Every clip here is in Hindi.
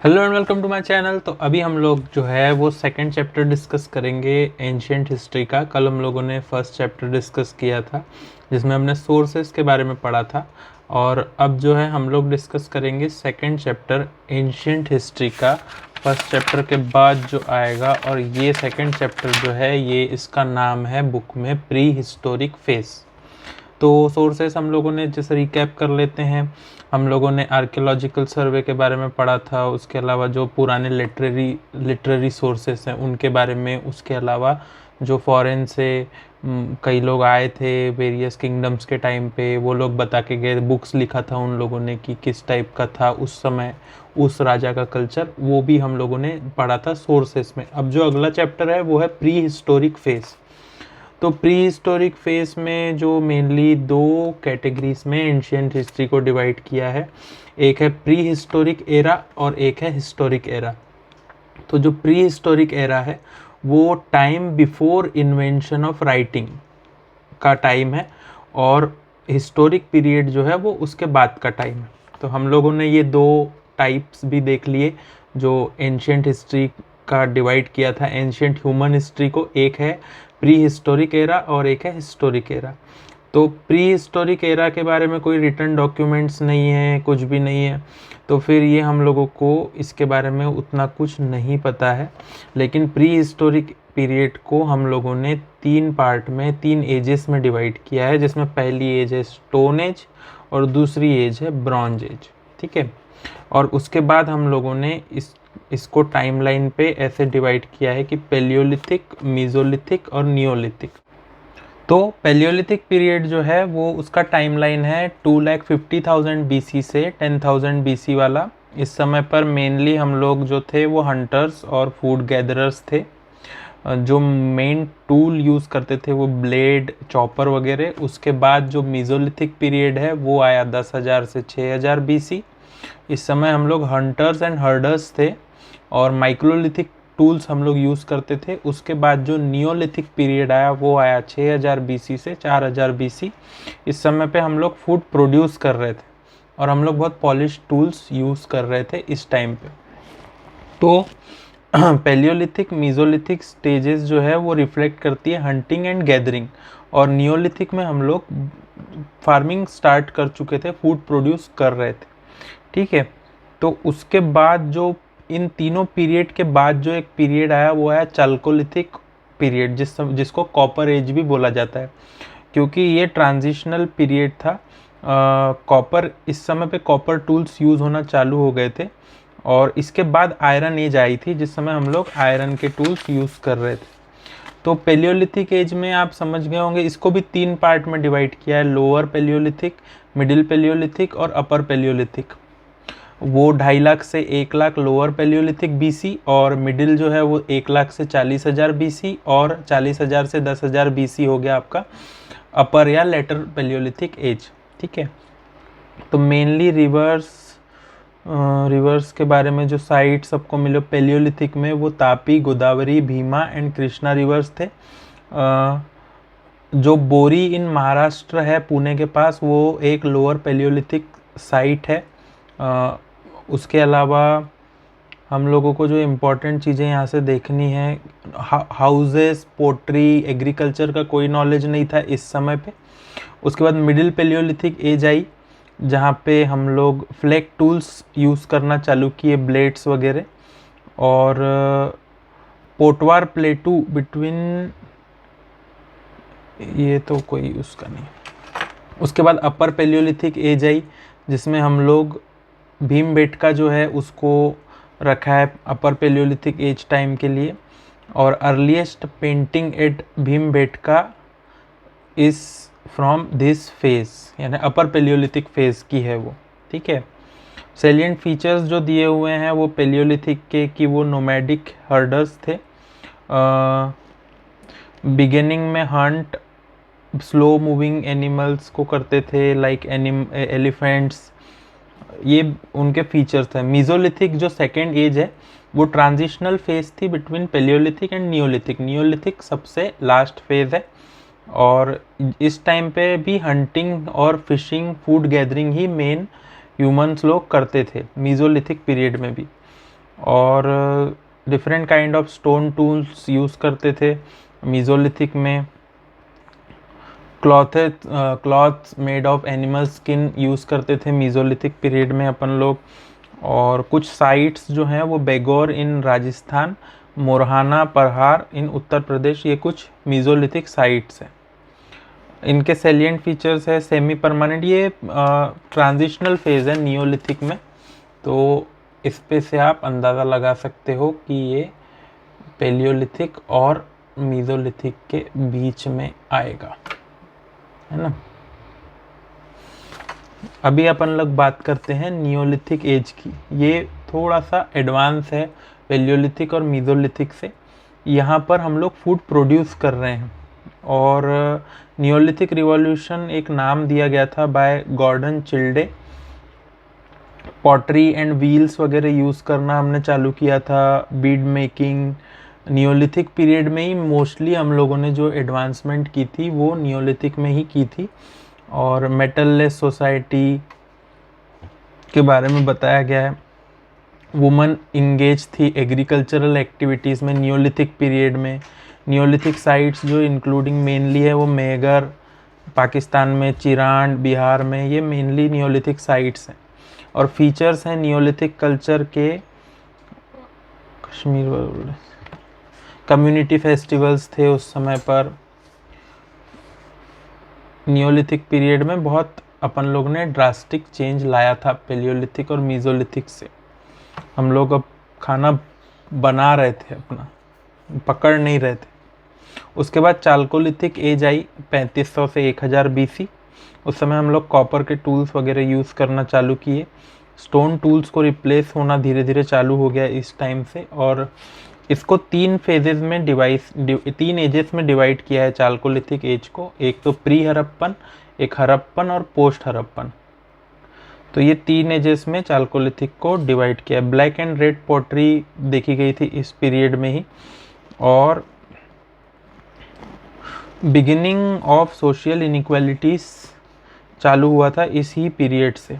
Hello and welcome to my channel. तो अभी हम लोग जो है वो सेकंड चैप्टर डिस्कस करेंगे एंशियंट हिस्ट्री का। कल हम लोगों ने फर्स्ट चैप्टर डिस्कस किया था जिसमें हमने सोर्सेस के बारे में पढ़ा था, और अब जो है हम लोग डिस्कस करेंगे सेकंड चैप्टर एंशियंट हिस्ट्री का। फर्स्ट चैप्टर के बाद जो आएगा, और ये सेकंड चैप्टर जो है ये इसका नाम है बुक में प्री हिस्टोरिक फेस। तो सोर्सेस हम लोगों ने जैसे रिकैप कर लेते हैं। हम लोगों ने आर्कियोलॉजिकल सर्वे के बारे में पढ़ा था, उसके अलावा जो पुराने लिटरेरी सोर्सेस हैं उनके बारे में, उसके अलावा जो फॉरेन से कई लोग आए थे वेरियस किंगडम्स के टाइम पे, वो लोग बता के गए, बुक्स लिखा था उन लोगों ने कि किस टाइप का था उस समय उस राजा का कल्चर, वो भी हम लोगों ने पढ़ा था सोर्सेस में। अब जो अगला चैप्टर है वो है प्री हिस्टोरिक फेस। तो प्री हिस्टोरिक फेस में जो मेनली दो कैटेगरीज में एंशियंट हिस्ट्री को डिवाइड किया है, एक है प्री हिस्टोरिक एरा और एक है हिस्टोरिक एरा। तो जो प्री हिस्टोरिक एरा है वो time before invention of writing का टाइम है, और हिस्टोरिक पीरियड जो है वो उसके बाद का टाइम है। तो हम लोगों ने ये दो टाइप्स भी देख लिए जो एंशियंट हिस्ट्री का डिवाइड किया था एंशियंट ह्यूमन हिस्ट्री को। एक है प्री हिस्टोरिक एरा और एक है हिस्टोरिक एरा। तो प्री हिस्टोरिक एरा के बारे में कोई रिटर्न डॉक्यूमेंट्स नहीं है, कुछ भी नहीं है, तो फिर ये हम लोगों को इसके बारे में उतना कुछ नहीं पता है। लेकिन प्री हिस्टोरिक पीरियड को हम लोगों ने तीन पार्ट में, तीन एजेस में डिवाइड किया है, जिसमें पहली एज है स्टोन एज और दूसरी एज है ब्रॉन्ज एज। ठीक है। और उसके बाद हम लोगों ने इसको टाइमलाइन पे ऐसे डिवाइड किया है कि पेलियोलिथिक, मीजोलिथिक और नियोलिथिक। तो पेलियोलिथिक पीरियड जो है वो उसका टाइमलाइन है 2,50,000 BC से 10,000 BC वाला। इस समय पर मेनली हम लोग जो थे वो हंटर्स और फूड गैदरर्स थे। जो मेन टूल यूज़ करते थे वो ब्लेड, चॉपर वगैरह। उसके बाद जो मीजोलिथिक पीरियड है वो आया 10,000 से 6,000 BC। इस समय हम लोग हंटर्स एंड हर्डर्स थे और माइक्रोलिथिक टूल्स हम लोग यूज़ करते थे। उसके बाद जो नियोलिथिक पीरियड आया वो आया 6,000 BC से 4,000 BC। इस समय पे हम लोग फूड प्रोड्यूस कर रहे थे और हम लोग बहुत पॉलिश टूल्स यूज़ कर रहे थे इस टाइम पे। तो पेलियोलिथिक, मीजोलिथिक स्टेजेस जो है वो रिफ्लेक्ट करती है हंटिंग एंड गैदरिंग, और नियोलिथिक में हम लोग फार्मिंग स्टार्ट कर चुके थे, फूड प्रोड्यूस कर रहे थे। ठीक है। तो उसके बाद जो इन तीनों पीरियड के बाद जो एक पीरियड आया वो आया चाल्कोलिथिक पीरियड, जिसको कॉपर एज भी बोला जाता है, क्योंकि ये ट्रांजिशनल पीरियड था। कॉपर, इस समय पे कॉपर टूल्स यूज़ होना चालू हो गए थे, और इसके बाद आयरन एज आई थी जिस समय हम लोग आयरन के टूल्स यूज़ कर रहे थे। तो पेलियोलिथिक एज में आप समझ गए होंगे, इसको भी तीन पार्ट में डिवाइड किया है, लोअर पेलियोलिथिक, मिडिल पेलियोलिथिक और अपर पेलियोलिथिक। वो 2.5 लाख से 1 लाख लोअर पेलियोलिथिक BC, और मिडिल जो है वो 1 लाख से 40,000 BC, और 40,000 से 10,000 BC हो गया आपका अपर या लेटर पेलियोलिथिक एज। ठीक है। तो मेनली रिवर्स के बारे में जो साइट सबको मिले पेलियोलिथिक में, वो तापी, गोदावरी, भीमा एंड कृष्णा रिवर्स थे। जो बोरी इन महाराष्ट्र है पुणे के पास, वो एक लोअर पेलियोलिथिक साइट है। उसके अलावा हम लोगों को जो इम्पोर्टेंट चीज़ें यहाँ से देखनी है, हाउसेस, पोट्री, एग्रीकल्चर का कोई नॉलेज नहीं था इस समय पे। उसके बाद मिडिल पेलियोलिथिक एज आई जहाँ पे हम लोग फ्लैग टूल्स यूज़ करना चालू किए, ब्लेड्स वगैरह। और पोटवार प्लेटू बिटवीन, ये तो कोई उसका नहीं। उसके बाद अपर पेलियोलिथिक एज आई जिसमें हम लोग भीमबेटका जो है उसको रखा है अपर पेलियोलिथिक एज टाइम के लिए। और earliest painting at Bhimbetka is from this phase, यानी अपर पेलियोलिथिक फेज की है वो। ठीक है। सेलिएंट फीचर्स जो दिए हुए हैं वो पेलियोलिथिक के कि वो नोमैडिक हर्डर्स थे, बिगिनिंग में हंट स्लो मूविंग एनिमल्स को करते थे लाइक एलिफेंट्स, ये उनके फीचर्स थे। मीजोलिथिक जो सेकेंड एज है वो ट्रांजिशनल फेज थी between palaeolithic and neolithic. Neolithic सबसे लास्ट फेज है, और इस टाइम पे भी हंटिंग और फिशिंग, फूड गैदरिंग ही मेन ह्यूमंस लोग करते थे मीजोलिथिक पीरियड में भी। और different kind of stone tools use करते थे मीज़ोलिथिक में। Clothes made of animal skin use करते थे मीज़ोलिथिक पीरियड में अपन लोग। और कुछ साइट्स जो हैं वो बेगोर इन राजस्थान, मोरहाना परहार इन उत्तर प्रदेश, ये कुछ मीज़ोलिथिक साइट्स हैं। इनके सेलिएंट फीचर्स है सेमी परमानेंट, ये ट्रांजिशनल फेज है नियोलिथिक में, तो इस पे से आप अंदाज़ा लगा सकते हो कि ये पेलियोलिथिक और मीज़ोलिथिक के बीच में आएगा, है ना। अभी अपन लोग बात करते हैं नियोलिथिक एज की। ये थोड़ा सा एडवांस है पेलियोलिथिक और मीज़ोलिथिक से। यहाँ पर हम लोग फूड प्रोड्यूस कर रहे हैं। और नियोलिथिक रिवॉल्यूशन एक नाम दिया गया था by Gordon Childe. Pottery and wheels वगैरह यूज़ करना हमने चालू किया था, बीड मेकिंग। नियोलिथिक पीरियड में ही मोस्टली हम लोगों ने जो एडवांसमेंट की थी वो नियोलिथिक में ही की थी। और मेटललेस सोसाइटी के बारे में बताया गया है। वुमन इंगेज थी एग्रीकल्चरल एक्टिविटीज़ में नियोलिथिक पीरियड में। नियोलिथिक साइट्स जो इंक्लूडिंग मेनली है वो मेहगर पाकिस्तान में, चिरांड बिहार में, ये मेनली नियोलिथिक साइट्स हैं। और फीचर्स हैं नियोलिथिक कल्चर के, कश्मीर कम्युनिटी फेस्टिवल्स थे उस समय पर। नियोलिथिक पीरियड में बहुत अपन लोग ने ड्रास्टिक चेंज लाया था पेलियोलिथिक और मीज़ोलिथिक से। हम लोग अब खाना बना रहे थे, अपना पकड़ नहीं रहे थे। उसके बाद चाल्कोलिथिक एज आई 3500 से 1000 BC। उस समय हम लोग कॉपर के टूल्स वगैरह यूज़ करना चालू किए। स्टोन टूल्स को रिप्लेस होना धीरे धीरे चालू हो गया इस टाइम से। और इसको 3 फेजेस में 3 एजेस में डिवाइड किया है चाल्कोलिथिक एज को। एक तो प्री हरप्पन, एक हरप्पन और पोस्ट हरप्पन। तो ये 3 एजेस में चाल्कोलिथिक को डिवाइड किया है। ब्लैक एंड रेड पॉटरी देखी गई थी इस पीरियड में ही। और बिगिनिंग ऑफ सोशल इनइक्वालिटीज़ चालू हुआ था इसी पीरियड से।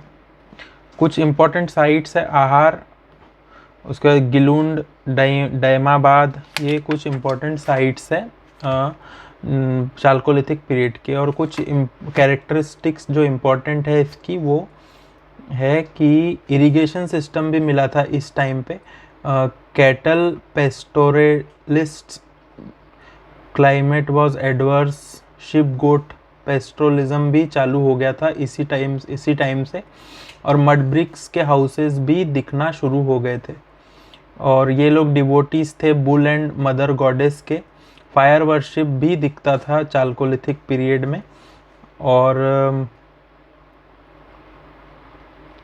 कुछ इम्पोर्टेंट साइट्स है आहार, उसके बाद गिलुंड, डैमाबाद, ये कुछ इम्पोर्टेंट साइट्स है चाल्कोलिथिक पीरियड के। और कुछ कैरेक्टरिस्टिक्स जो इम्पोर्टेंट है इसकी वो है कि इरिगेशन सिस्टम भी मिला था इस टाइम पे। Cattle pastoralist, climate was adverse, sheep goat pastoralism भी चालू हो गया था इसी टाइम से। और मड ब्रिक्स के हाउसेस भी दिखना शुरू हो गए थे। और ये लोग डिवोटीज थे बुल एंड मदर गॉडेस के। फायर वर्शिप भी दिखता था चाल्कोलिथिक पीरियड में। और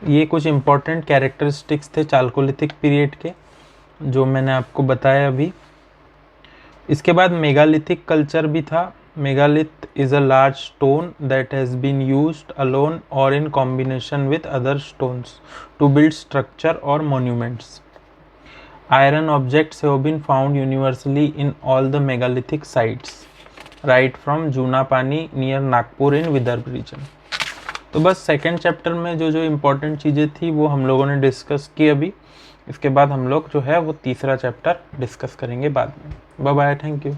ये कुछ इम्पोर्टेंट कैरेक्टरिस्टिक्स थे चाल्कोलिथिक पीरियड के जो मैंने आपको बताया अभी। इसके बाद मेगालिथिक कल्चर भी था। Megalith is a large stone that has been used alone और in combination with other stones to build structure और monuments. Iron objects have been found universally in all the megalithic sites right from Junapani near Nagpur in Vidarbha region. तो बस सेकेंड चैप्टर में जो जो इम्पोर्टेंट चीज़ें थी वो हम लोगों ने डिस्कस की अभी। इसके बाद हम लोग जो है वो तीसरा चैप्टर डिस्कस करेंगे बाद में। Bye bye, thank you.